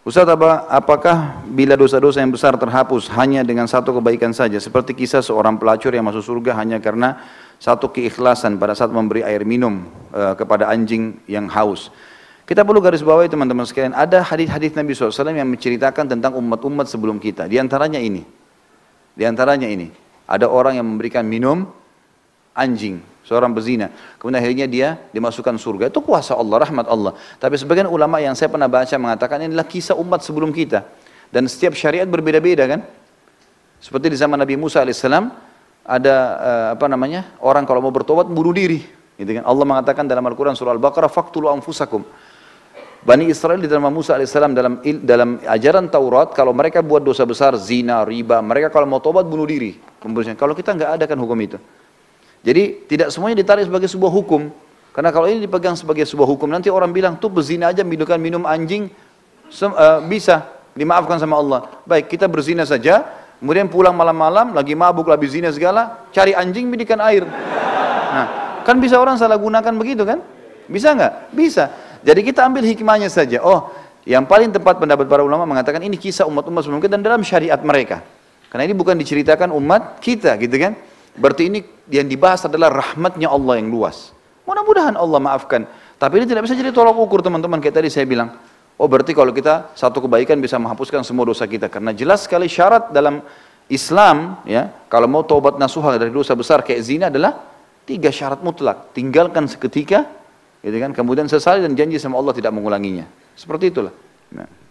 Ustaz, apakah bila dosa-dosa yang besar terhapus hanya dengan satu kebaikan saja, seperti kisah seorang pelacur yang masuk surga hanya karena satu keikhlasan pada saat memberi air minum kepada anjing yang haus? Kita perlu garis bawahi teman-teman sekalian, ada hadis-hadis Nabi SAW yang menceritakan tentang umat-umat sebelum kita. Di antaranya ini, ada orang yang memberikan minum anjing, seorang bezina, kemudian akhirnya dia dimasukkan surga. Itu kuasa Allah, rahmat Allah. Tapi sebagian ulama yang saya pernah baca mengatakan ini adalah kisah umat sebelum kita, dan setiap syariat berbeda-beda kan. Seperti di zaman Nabi Musa alaihissalam ada orang kalau mau bertobat bunuh diri, gitu kan. Allah mengatakan dalam Al-Quran surah Al-Baqarah, "Faqtulu anfusakum." Bani Israel di zaman Musa alaihissalam dalam ajaran Taurat, kalau mereka buat dosa besar, zina, riba, mereka kalau mau tobat bunuh diri. Kalau kita nggak ada kan hukum itu. Jadi tidak semuanya ditarik sebagai sebuah hukum. Karena kalau ini dipegang sebagai sebuah hukum, nanti orang bilang, tuh berzina aja minum anjing, bisa dimaafkan sama Allah. Baik, kita berzina saja, kemudian pulang malam-malam, lagi mabuk, lagi zina segala, cari anjing, bidikan air. Nah, kan bisa orang salah gunakan begitu kan? Bisa nggak? Bisa. Jadi kita ambil hikmahnya saja. Oh, yang paling tepat pendapat para ulama mengatakan ini kisah umat-umat sebelum kita dan dalam syariat mereka. Karena ini bukan diceritakan umat kita, gitu kan? Berarti ini yang dibahas adalah rahmatnya Allah yang luas. Mudah-mudahan Allah maafkan. Tapi ini tidak bisa jadi tolak ukur teman-teman. Kayak tadi saya bilang, oh berarti kalau kita satu kebaikan bisa menghapuskan semua dosa kita. Karena jelas sekali syarat dalam Islam, ya, kalau mau taubat nasuha dari dosa besar kayak zina adalah 3 syarat mutlak. Tinggalkan seketika, gitu kan? Kemudian sesali dan janji sama Allah tidak mengulanginya. Seperti itulah. Nah.